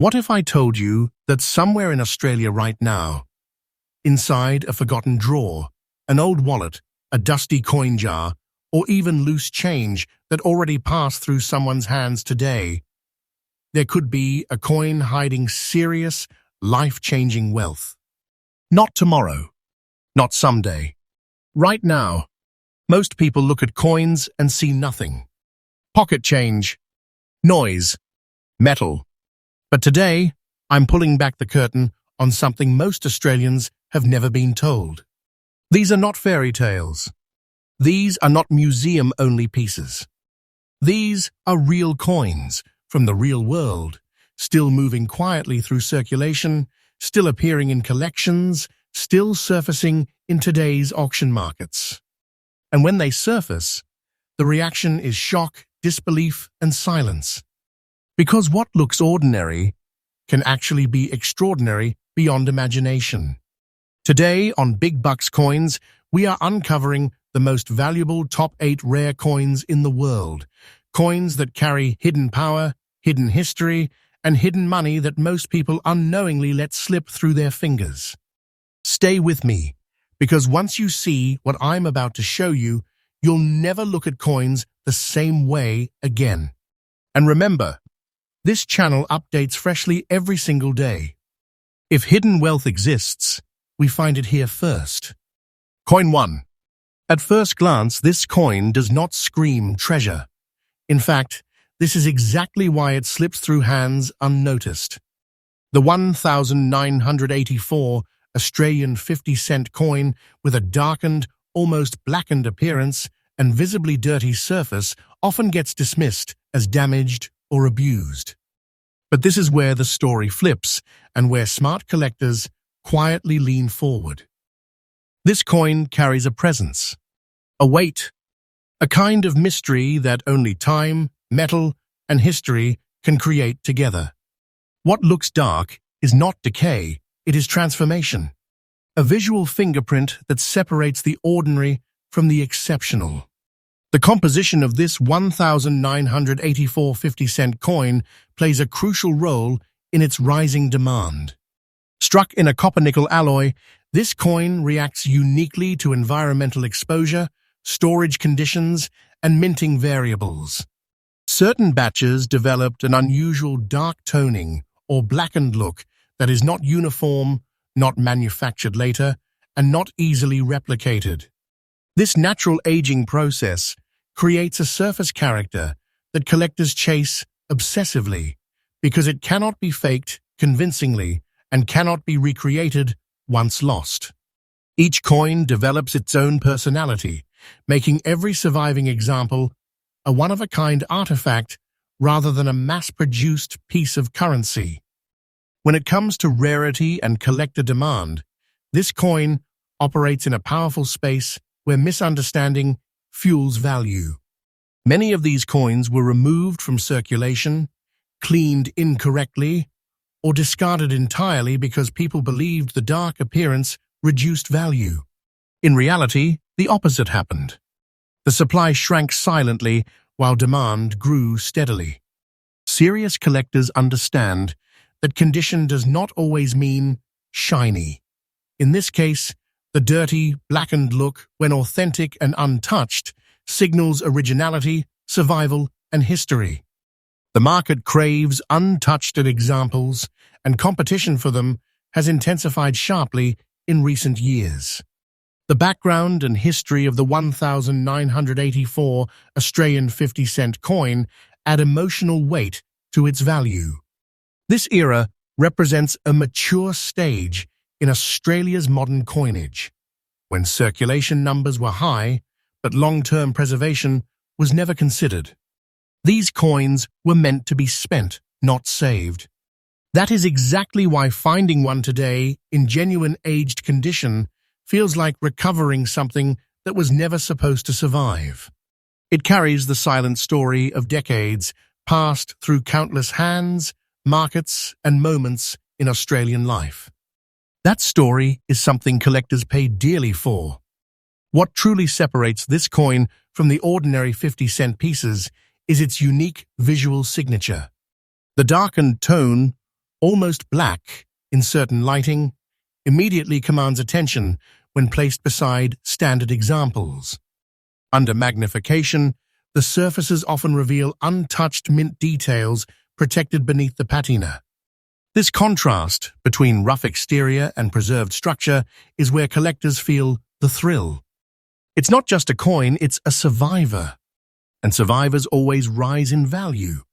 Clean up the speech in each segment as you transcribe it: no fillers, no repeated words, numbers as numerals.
What if I told you that somewhere in Australia right now, inside a forgotten drawer, an old wallet, a dusty coin jar, or even loose change that already passed through someone's hands today, there could be a coin hiding serious, life-changing wealth? Not tomorrow, not someday. Right now, most people look at coins and see nothing. Pocket change, noise, metal. But today, I'm pulling back the curtain on something most Australians have never been told. These are not fairy tales. These are not museum-only pieces. These are real coins from the real world, still moving quietly through circulation, still appearing in collections, still surfacing in today's auction markets. And when they surface, the reaction is shock, disbelief, and silence. Because what looks ordinary can actually be extraordinary beyond imagination. Today on Big Bucks Coins, we are uncovering the most valuable top 8 rare coins in the world. Coins that carry hidden power, hidden history, and hidden money that most people unknowingly let slip through their fingers. Stay with me, because once you see what I'm about to show you, you'll never look at coins the same way again. And remember, this channel updates freshly every single day. If hidden wealth exists, we find it here first. Coin 1. At first glance, this coin does not scream treasure. In fact, this is exactly why it slips through hands unnoticed. The 1984 Australian 50-cent coin with a darkened, almost blackened appearance and visibly dirty surface often gets dismissed as damaged or abused. But this is where the story flips and where smart collectors quietly lean forward. This coin carries a presence, a weight, a kind of mystery that only time, metal, and history can create together. What looks dark is not decay, it is transformation. A visual fingerprint that separates the ordinary from the exceptional. The composition of this 1984 50-cent coin plays a crucial role in its rising demand. Struck in a copper-nickel alloy, this coin reacts uniquely to environmental exposure, storage conditions, and minting variables. Certain batches developed an unusual dark toning or blackened look that is not uniform, not manufactured later, and not easily replicated. This natural aging process creates a surface character that collectors chase obsessively because it cannot be faked convincingly and cannot be recreated once lost. Each coin develops its own personality, making every surviving example a one-of-a-kind artifact rather than a mass-produced piece of currency. When it comes to rarity and collector demand, this coin operates in a powerful space where misunderstanding fuels value. Many of these coins were removed from circulation, cleaned incorrectly, or discarded entirely because people believed the dark appearance reduced value. In reality, the opposite happened. The supply shrank silently while demand grew steadily. Serious collectors understand that condition does not always mean shiny. In this case, the dirty, blackened look, when authentic and untouched, signals originality, survival, and history. The market craves untouched examples, and competition for them has intensified sharply in recent years. The background and history of the 1984 Australian 50-cent coin add emotional weight to its value. This era represents a mature stage in Australia's modern coinage, when circulation numbers were high, but long-term preservation was never considered. These coins were meant to be spent, not saved. That is exactly why finding one today in genuine aged condition feels like recovering something that was never supposed to survive. It carries the silent story of decades passed through countless hands, markets, and moments in Australian life. That story is something collectors pay dearly for. What truly separates this coin from the ordinary 50-cent pieces is its unique visual signature. The darkened tone, almost black in certain lighting, immediately commands attention when placed beside standard examples. Under magnification, the surfaces often reveal untouched mint details protected beneath the patina. This contrast between rough exterior and preserved structure is where collectors feel the thrill. It's not just a coin, it's a survivor. And survivors always rise in value.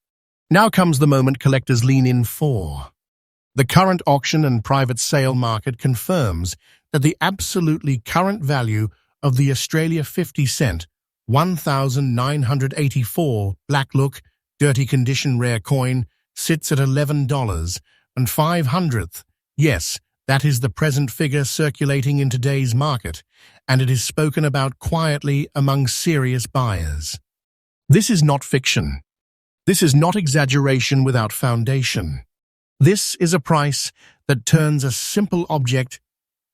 Now comes the moment collectors lean in for. The current auction and private sale market confirms that the absolutely current value of the Australia 50-cent 1984 black look, dirty condition rare coin sits at $11.05. Yes, that is the present figure circulating in today's market, and it is spoken about quietly among serious buyers. This is not fiction. This is not exaggeration without foundation. This is a price that turns a simple object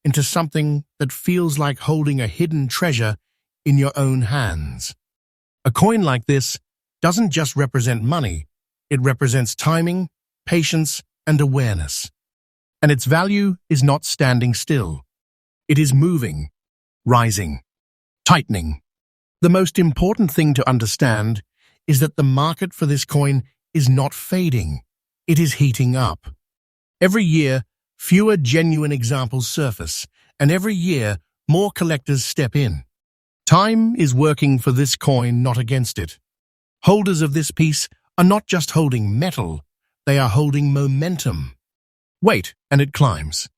into something that feels like holding a hidden treasure in your own hands. A coin like this doesn't just represent money, it represents timing, patience, and awareness. And its value is not standing still. It is moving, rising, tightening. The most important thing to understand is that the market for this coin is not fading, it is heating up. Every year, fewer genuine examples surface, and every year, more collectors step in. Time is working for this coin, not against it. Holders of this piece are not just holding metal, they are holding momentum. Wait, and it climbs.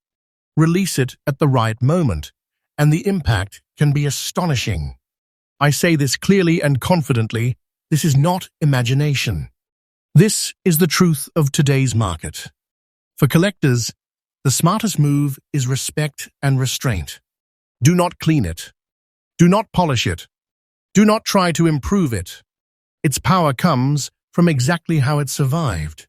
Release it at the right moment, and the impact can be astonishing. I say this clearly and confidently, this is not imagination. This is the truth of today's market. For collectors, the smartest move is respect and restraint. Do not clean it. Do not polish it. Do not try to improve it. Its power comes from exactly how it survived.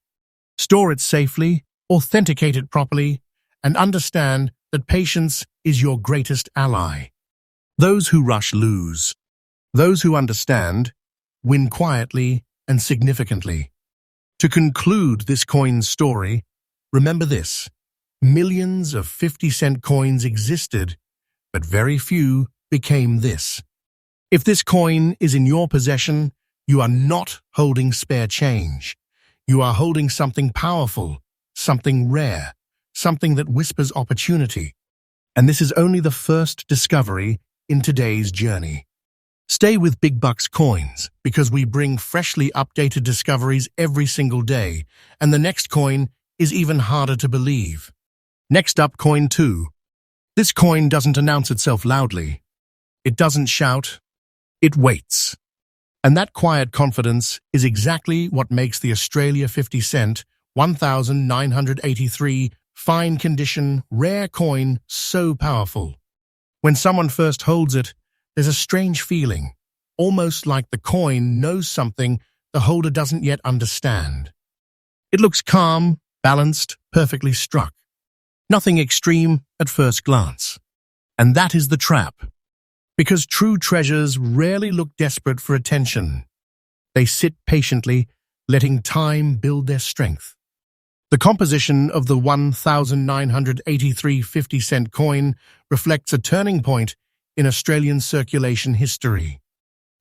Store it safely, authenticate it properly, and understand that patience is your greatest ally. Those who rush lose. Those who understand win quietly and significantly. To conclude this coin's story, remember this: millions of 50-cent coins existed, but very few became this. If this coin is in your possession, you are not holding spare change. You are holding something powerful, something rare, something that whispers opportunity. And this is only the first discovery in today's journey. Stay with Big Bucks Coins, because we bring freshly updated discoveries every single day, and the next coin is even harder to believe. Next up, coin 2. This coin doesn't announce itself loudly. It doesn't shout. It waits. And that quiet confidence is exactly what makes the Australia 50-cent 1983 fine condition rare coin so powerful. When someone first holds it, there's a strange feeling, almost like the coin knows something the holder doesn't yet understand. It looks calm, balanced, perfectly struck. Nothing extreme at first glance. And that is the trap. Because true treasures rarely look desperate for attention. They sit patiently, letting time build their strength. The composition of the 1983 50-cent coin reflects a turning point in Australian circulation history.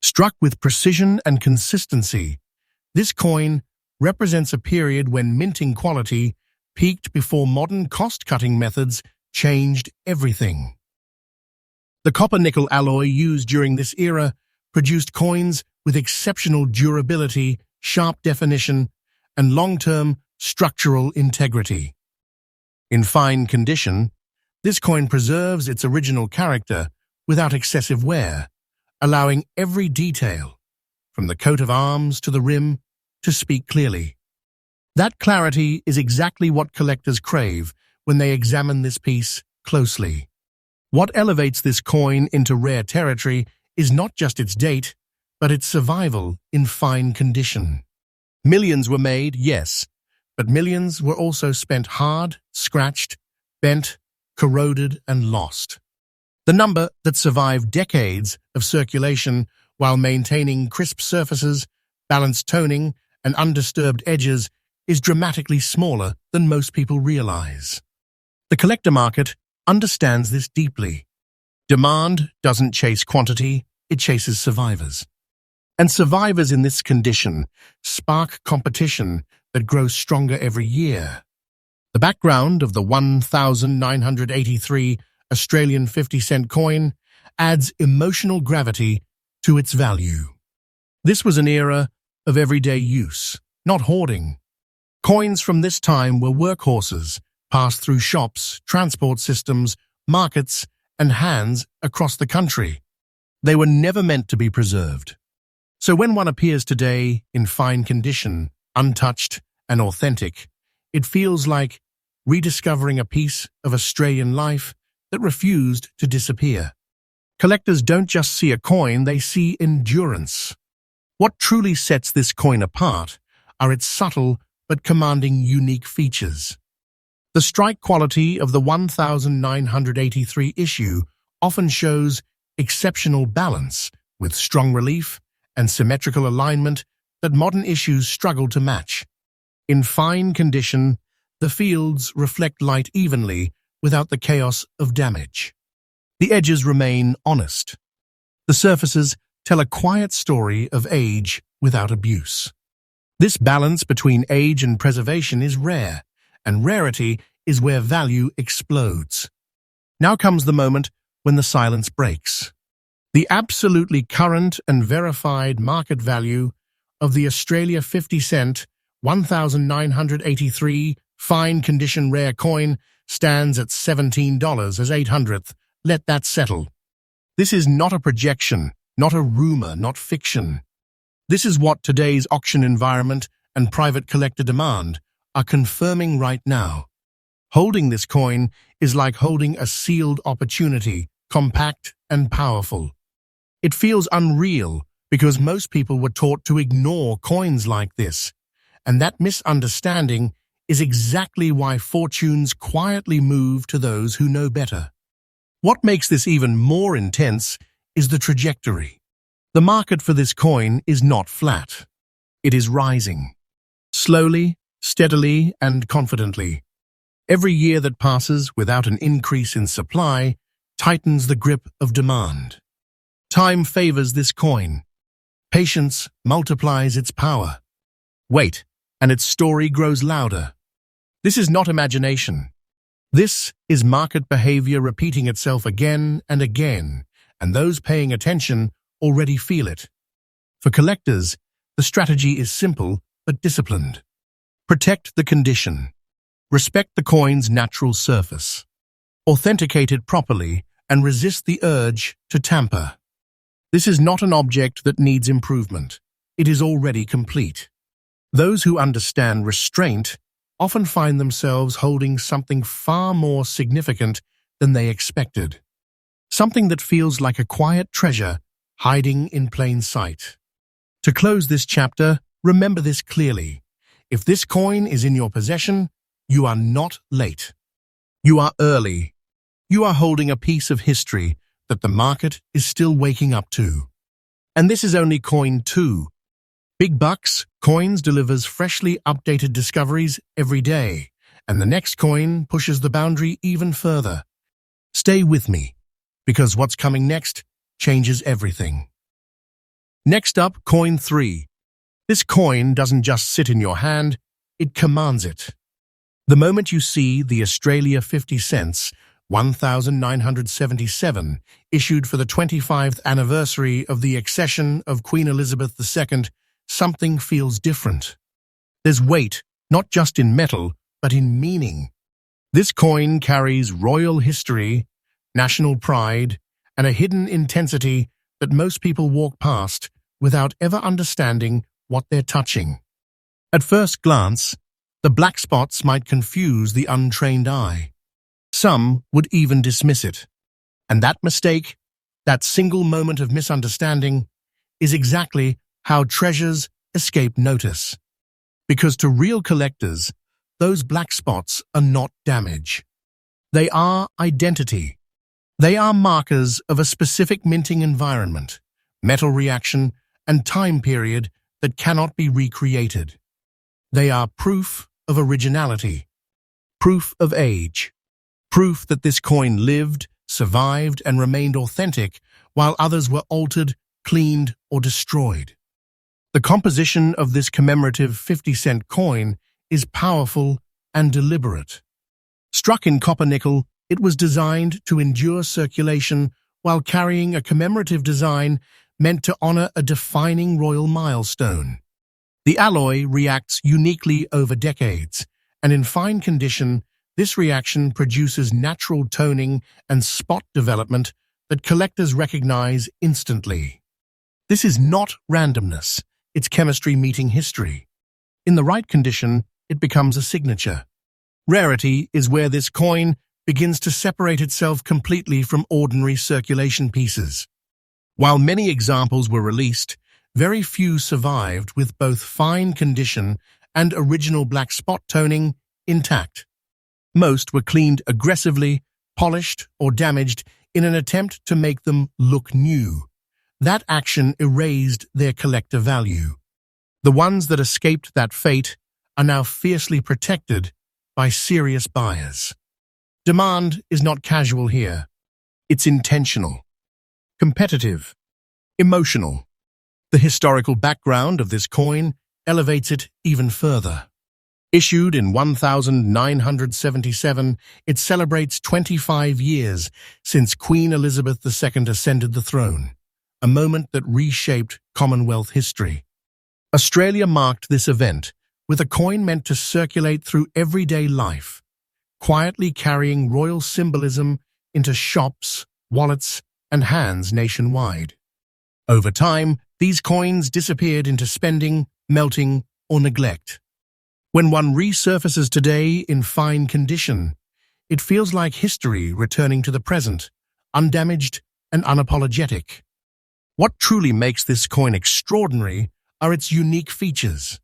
Struck with precision and consistency, this coin represents a period when minting quality peaked before modern cost-cutting methods changed everything. The copper-nickel alloy used during this era produced coins with exceptional durability, sharp definition, and long-term structural integrity. In fine condition, this coin preserves its original character without excessive wear, allowing every detail, from the coat of arms to the rim, to speak clearly. That clarity is exactly what collectors crave when they examine this piece closely. What elevates this coin into rare territory is not just its date, but its survival in fine condition. Millions were made, yes, but millions were also spent hard, scratched, bent, corroded, and lost. The number that survived decades of circulation while maintaining crisp surfaces, balanced toning, and undisturbed edges is dramatically smaller than most people realize. The collector market understands this deeply. Demand doesn't chase quantity, it chases survivors. And survivors in this condition spark competition that grows stronger every year. The background of the 1983 Australian 50-cent coin adds emotional gravity to its value. This was an era of everyday use, not hoarding. Coins from this time were workhorses, passed through shops, transport systems, markets, and hands across the country. They were never meant to be preserved. So when one appears today in fine condition, untouched and authentic, it feels like rediscovering a piece of Australian life that refused to disappear. Collectors don't just see a coin, they see endurance. What truly sets this coin apart are its subtle but commanding unique features. The strike quality of the 1983 issue often shows exceptional balance, with strong relief and symmetrical alignment that modern issues struggle to match. In fine condition, the fields reflect light evenly without the chaos of damage. The edges remain honest. The surfaces tell a quiet story of age without abuse. This balance between age and preservation is rare, and rarity is where value explodes. Now comes the moment when the silence breaks. The absolutely current and verified market value of the Australia 50-cent 1983 fine condition rare coin stands at $17 as 800th. Let that settle. This is not a projection, not a rumor, not fiction. This is what today's auction environment and private collector demand are confirming right now. Holding this coin is like holding a sealed opportunity, compact and powerful. It feels unreal because most people were taught to ignore coins like this, and that misunderstanding is exactly why fortunes quietly move to those who know better. What makes this even more intense is the trajectory. The market for this coin is not flat. It is rising. Slowly, steadily, and confidently. Every year that passes without an increase in supply tightens the grip of demand. Time favors this coin. Patience multiplies its power. Wait, and its story grows louder. This is not imagination. This is market behavior repeating itself again and again, and those paying attention already feel it. For collectors, the strategy is simple but disciplined. Protect the condition. Respect the coin's natural surface. Authenticate it properly and resist the urge to tamper. This is not an object that needs improvement. It is already complete. Those who understand restraint often find themselves holding something far more significant than they expected. Something that feels like a quiet treasure hiding in plain sight. To close this chapter, remember this clearly. If this coin is in your possession, you are not late. You are early. You are holding a piece of history that the market is still waking up to. And this is only coin 2. Big Bucks Coins delivers freshly updated discoveries every day, and the next coin pushes the boundary even further. Stay with me, because what's coming next changes everything. Next up, coin 3. This coin doesn't just sit in your hand, it commands it. The moment you see the Australia 50 cents 1977, issued for the 25th anniversary of the accession of Queen Elizabeth II, something feels different. There's weight, not just in metal, but in meaning. This coin carries royal history, national pride, and a hidden intensity that most people walk past without ever understanding what they're touching. At first glance, the black spots might confuse the untrained eye. Some would even dismiss it. And that mistake, that single moment of misunderstanding, is exactly how treasures escape notice. Because to real collectors, those black spots are not damage. They are identity. They are markers of a specific minting environment, metal reaction, and time period that cannot be recreated. They are proof of originality, proof of age, proof that this coin lived, survived, and remained authentic while others were altered, cleaned, or destroyed. The composition of this commemorative 50-cent coin is powerful and deliberate. Struck in copper-nickel, it was designed to endure circulation while carrying a commemorative design meant to honor a defining royal milestone. The alloy reacts uniquely over decades, and in fine condition, this reaction produces natural toning and spot development that collectors recognize instantly. This is not randomness, it's chemistry meeting history. In the right condition, it becomes a signature. Rarity is where this coin begins to separate itself completely from ordinary circulation pieces. While many examples were released, very few survived with both fine condition and original black spot toning intact. Most were cleaned aggressively, polished, or damaged in an attempt to make them look new. That action erased their collector value. The ones that escaped that fate are now fiercely protected by serious buyers. Demand is not casual here. It's intentional, competitive, emotional. The historical background of this coin elevates it even further. Issued in 1977, it celebrates 25 years since Queen Elizabeth II ascended the throne, a moment that reshaped Commonwealth history. Australia marked this event with a coin meant to circulate through everyday life, quietly carrying royal symbolism into shops, wallets, and hands nationwide. Over time, these coins disappeared into spending, melting, or neglect. When one resurfaces today in fine condition, it feels like history returning to the present, undamaged and unapologetic. What truly makes this coin extraordinary are its unique features.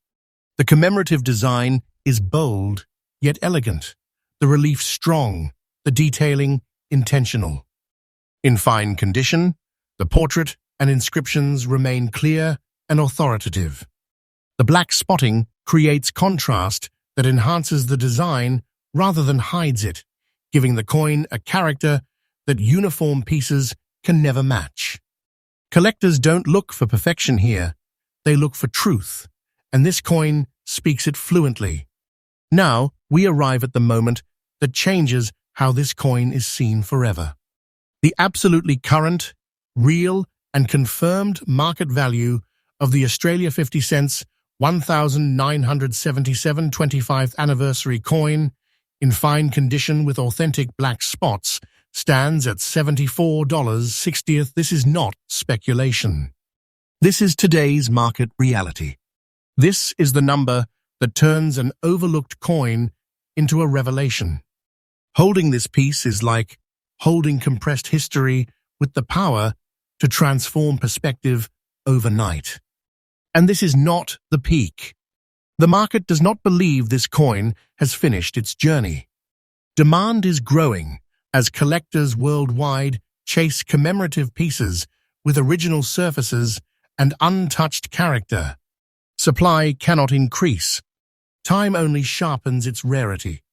The commemorative design is bold, yet elegant, the relief strong, the detailing intentional. In fine condition, the portrait and inscriptions remain clear and authoritative. The black spotting creates contrast that enhances the design rather than hides it, giving the coin a character that uniform pieces can never match. Collectors don't look for perfection here, they look for truth, and this coin speaks it fluently. Now, we arrive at the moment that changes how this coin is seen forever. The absolutely current, real, and confirmed market value of the Australia 50 cents 1977 25th anniversary coin, in fine condition with authentic black spots, stands at $74.60. This is not speculation. This is today's market reality. This is the number that turns an overlooked coin into a revelation. Holding this piece is like holding compressed history with the power to transform perspective overnight. And this is not the peak. The market does not believe this coin has finished its journey. Demand is growing as collectors worldwide chase commemorative pieces with original surfaces and untouched character. Supply cannot increase. Time only sharpens its rarity.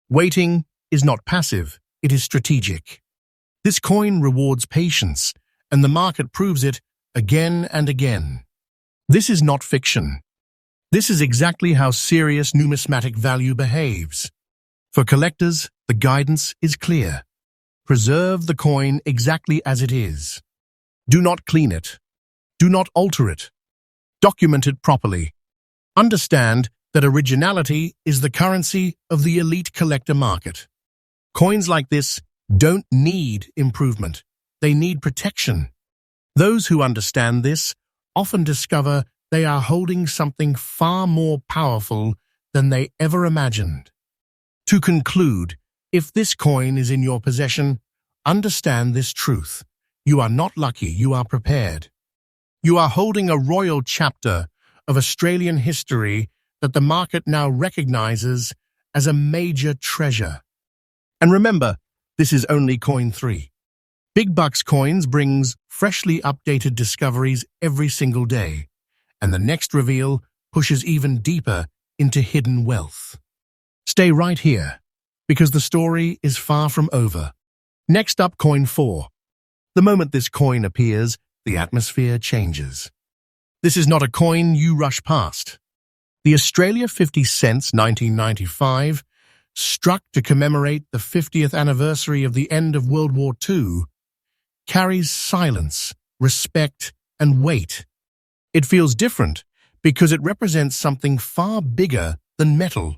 Waiting is not passive, it is strategic. This coin rewards patience, and the market proves it again and again. This is not fiction. This is exactly how serious numismatic value behaves. For collectors, the guidance is clear. Preserve the coin exactly as it is. Do not clean it. Do not alter it. Document it properly. Understand that originality is the currency of the elite collector market. Coins like this don't need improvement. They need protection. Those who understand this often discover they are holding something far more powerful than they ever imagined. To conclude, if this coin is in your possession, understand this truth. You are not lucky, you are prepared. You are holding a royal chapter of Australian history that the market now recognizes as a major treasure. And remember, this is only coin 3. Big Bucks Coins brings freshly updated discoveries every single day, and the next reveal pushes even deeper into hidden wealth. Stay right here, because the story is far from over. Next up, coin 4. The moment this coin appears, the atmosphere changes. This is not a coin you rush past. The Australia 50 cents 1995, struck to commemorate the 50th anniversary of the end of World War II, carries silence, respect, and weight. It feels different because it represents something far bigger than metal.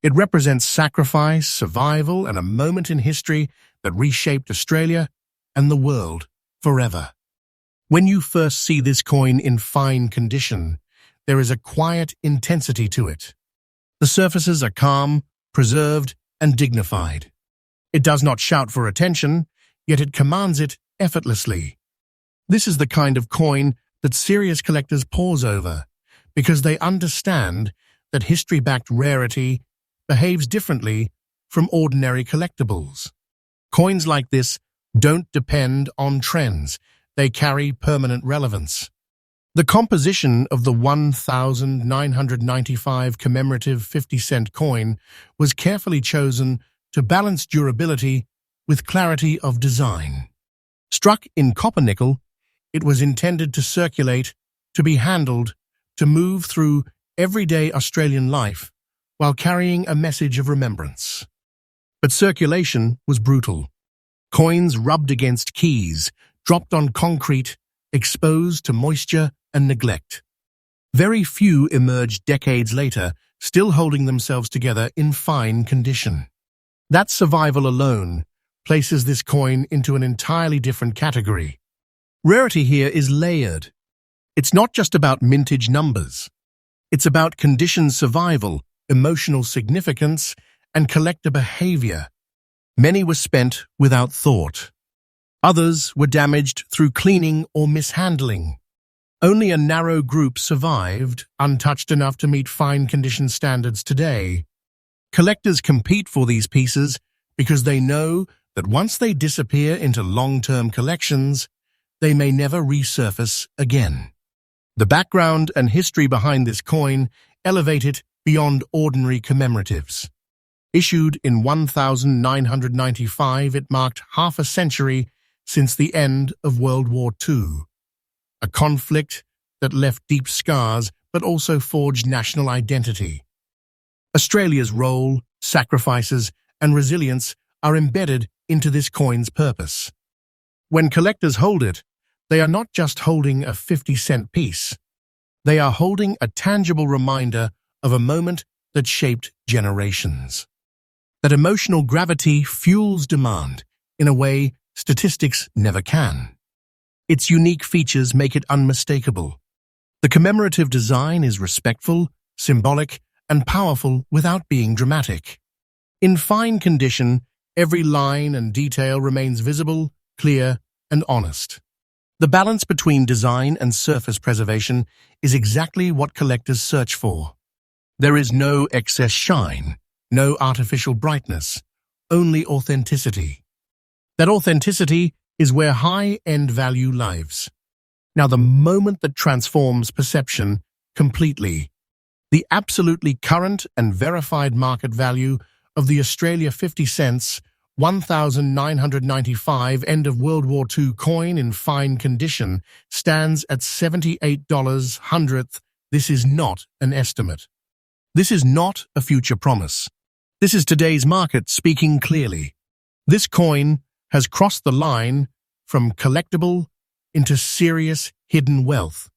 It represents sacrifice, survival, and a moment in history that reshaped Australia and the world forever. When you first see this coin in fine condition, there is a quiet intensity to it. The surfaces are calm, preserved, and dignified. It does not shout for attention, yet it commands it effortlessly. This is the kind of coin that serious collectors pause over, because they understand that history-backed rarity behaves differently from ordinary collectibles. Coins like this don't depend on trends. They carry permanent relevance. The composition of the 1995 commemorative 50-cent coin was carefully chosen to balance durability with clarity of design. Struck in copper-nickel, it was intended to circulate, to be handled, to move through everyday Australian life while carrying a message of remembrance. But circulation was brutal. Coins rubbed against keys, dropped on concrete, exposed to moisture and neglect. Very few emerged decades later, still holding themselves together in fine condition. That survival alone places this coin into an entirely different category. Rarity here is layered. It's not just about mintage numbers. It's about condition survival, emotional significance, and collector behavior. Many were spent without thought. Others were damaged through cleaning or mishandling. Only a narrow group survived, untouched enough to meet fine condition standards today. Collectors compete for these pieces because they know that once they disappear into long-term collections, they may never resurface again. The background and history behind this coin elevate it beyond ordinary commemoratives. Issued in 1995, it marked half a century since the end of World War II. A conflict that left deep scars but also forged national identity. Australia's role, sacrifices, and resilience are embedded into this coin's purpose. When collectors hold it, they are not just holding a 50-cent piece. They are holding a tangible reminder of a moment that shaped generations. That emotional gravity fuels demand in a way statistics never can. Its unique features make it unmistakable. The commemorative design is respectful, symbolic, and powerful without being dramatic. In fine condition, every line and detail remains visible, clear, and honest. The balance between design and surface preservation is exactly what collectors search for. There is no excess shine, no artificial brightness, only authenticity. That authenticity is where high-end value lives. Now, the moment that transforms perception completely, the absolutely current and verified market value of the Australia 50 cents 1995 end of World War II coin in fine condition stands at $78 hundredth. This is not an estimate. This is not a future promise. This is today's market speaking clearly. This coin has crossed the line from collectible into serious hidden wealth,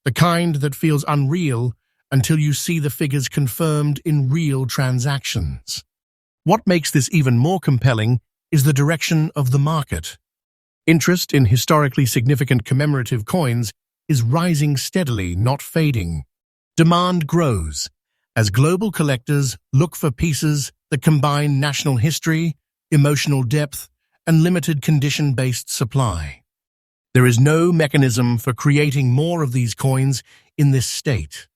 the kind that feels unreal until you see the figures confirmed in real transactions. What makes this even more compelling is the direction of the market. Interest in historically significant commemorative coins is rising steadily, not fading. Demand grows as global collectors look for pieces that combine national history, emotional depth, and limited condition-based supply. There is no mechanism for creating more of these coins in this state.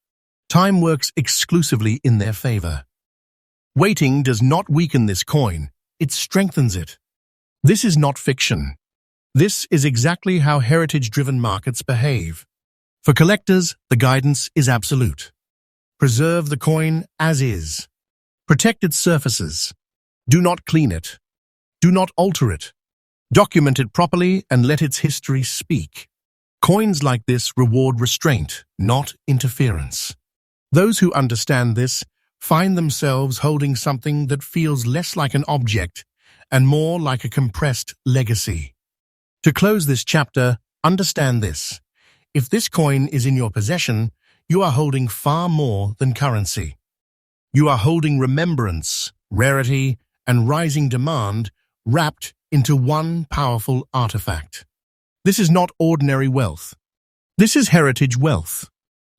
Time works exclusively in their favor. Waiting does not weaken this coin, it strengthens it. This is not fiction. This is exactly how heritage-driven markets behave. For collectors, the guidance is absolute. Preserve the coin as is. Protect its surfaces. Do not clean it. Do not alter it. Document it properly and let its history speak. Coins like this reward restraint, not interference. Those who understand this find themselves holding something that feels less like an object and more like a compressed legacy. To close this chapter, understand this. If this coin is in your possession, you are holding far more than currency. You are holding remembrance, rarity, and rising demand wrapped into one powerful artifact. This is not ordinary wealth. This is heritage wealth.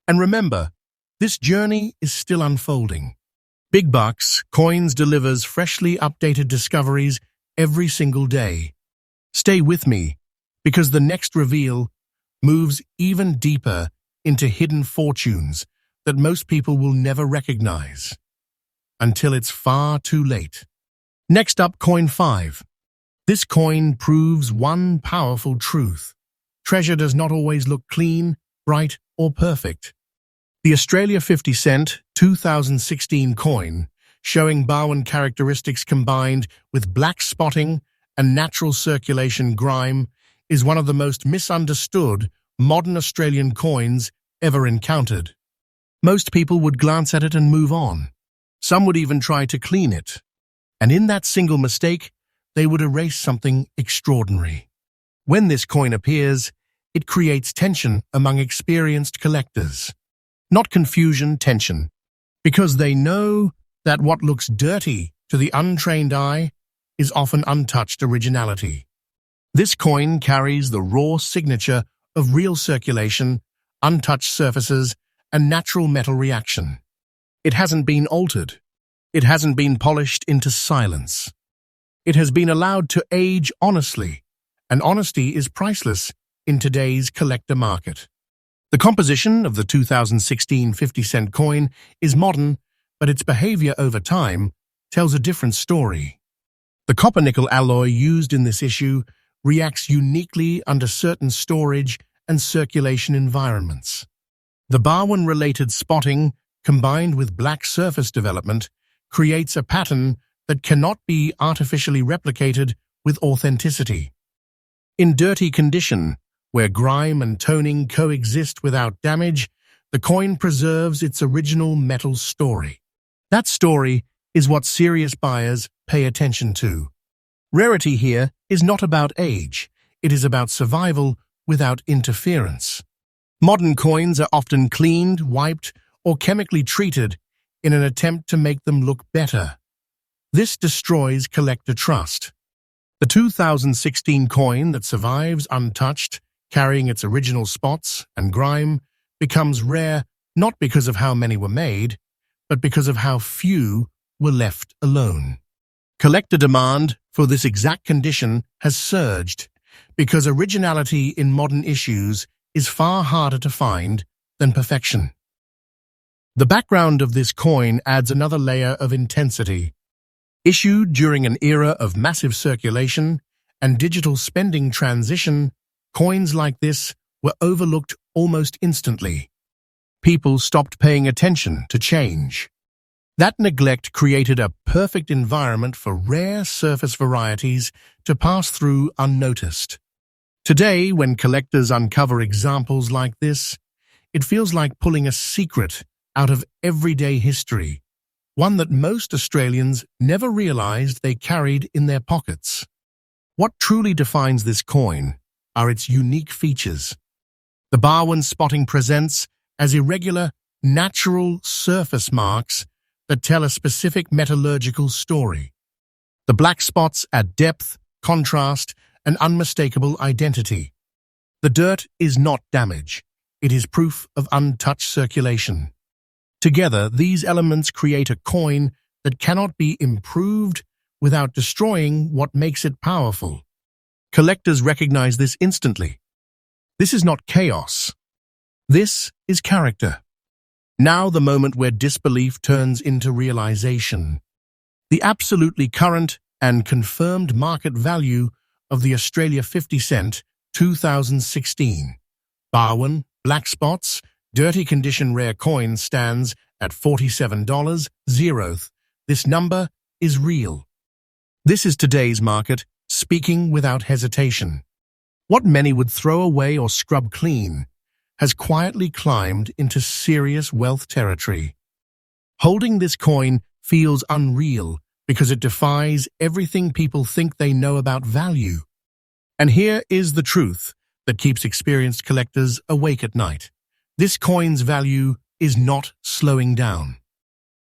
And remember, this journey is still unfolding. Big Bucks Coins delivers freshly updated discoveries every single day. Stay with me, because the next reveal moves even deeper into hidden fortunes that most people will never recognize until it's far too late. Next up, Coin 5. This coin proves one powerful truth. Treasure does not always look clean, bright, or perfect. The Australia 50 cent 2016 coin, showing Barwon characteristics combined with black spotting and natural circulation grime, is one of the most misunderstood modern Australian coins ever encountered. Most people would glance at it and move on. Some would even try to clean it. And in that single mistake, they would erase something extraordinary. When this coin appears, it creates tension among experienced collectors. Not confusion, tension. Because they know that what looks dirty to the untrained eye is often untouched originality. This coin carries the raw signature of real circulation, untouched surfaces, and natural metal reaction. It hasn't been altered. It hasn't been polished into silence. It has been allowed to age honestly, and honesty is priceless in today's collector market. The composition of the 2016 50-cent coin is modern, but its behavior over time tells a different story. The copper-nickel alloy used in this issue reacts uniquely under certain storage and circulation environments. The Barwon-related spotting, combined with black surface development, creates a pattern that cannot be artificially replicated with authenticity. In dirty condition, where grime and toning coexist without damage, the coin preserves its original metal story. That story is what serious buyers pay attention to. Rarity here is not about age. It is about survival without interference. Modern coins are often cleaned, wiped, or chemically treated in an attempt to make them look better. This destroys collector trust. The 2016 coin that survives untouched, carrying its original spots and grime, becomes rare not because of how many were made, but because of how few were left alone. Collector demand for this exact condition has surged because originality in modern issues is far harder to find than perfection. The background of this coin adds another layer of intensity. Issued during an era of massive circulation and digital spending transition, coins like this were overlooked almost instantly. People stopped paying attention to change. That neglect created a perfect environment for rare surface varieties to pass through unnoticed. Today, when collectors uncover examples like this, it feels like pulling a secret out of everyday history, one that most Australians never realized they carried in their pockets. What truly defines this coin are its unique features. The Barwon spotting presents as irregular, natural surface marks that tell a specific metallurgical story. The black spots add depth, contrast, and unmistakable identity. The dirt is not damage. It is proof of untouched circulation. Together, these elements create a coin that cannot be improved without destroying what makes it powerful. Collectors recognize this instantly. This is not chaos. This is character. Now the moment where disbelief turns into realization. The absolutely current and confirmed market value of the Australia 50 cent 2016 Barwon Black Spots Dirty Condition Rare Coin stands At $47, this number is real. This is today's market, speaking without hesitation. What many would throw away or scrub clean has quietly climbed into serious wealth territory. Holding this coin feels unreal because it defies everything people think they know about value. And here is the truth that keeps experienced collectors awake at night. This coin's value is not slowing down.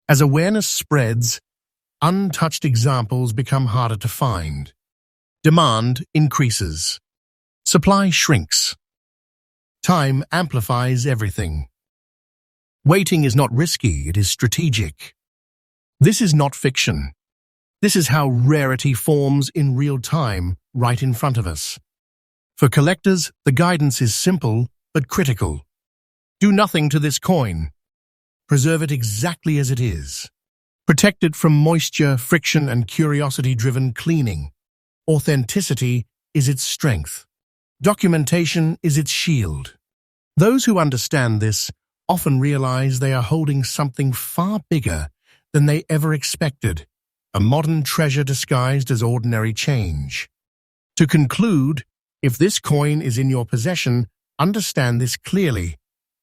As awareness spreads, untouched examples become harder to find. Demand increases. Supply shrinks. Time amplifies everything. Waiting is not risky, it is strategic. This is not fiction. This is how rarity forms in real time, right in front of us. For collectors, the guidance is simple but critical. Do nothing to this coin. Preserve it exactly as it is. Protect it from moisture, friction, and curiosity-driven cleaning. Authenticity is its strength. Documentation is its shield. Those who understand this often realize they are holding something far bigger than they ever expected, a modern treasure disguised as ordinary change. To conclude, if this coin is in your possession, understand this clearly.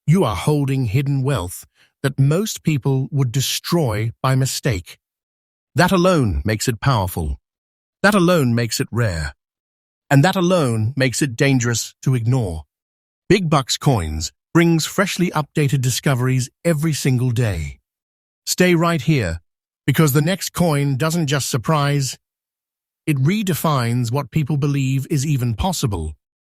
You are holding hidden wealth that most people would destroy by mistake. That alone makes it powerful. That alone makes it rare. And that alone makes it dangerous to ignore. Big Bucks Coins brings freshly updated discoveries every single day. Stay right here, because the next coin doesn't just surprise, it redefines what people believe is even possible.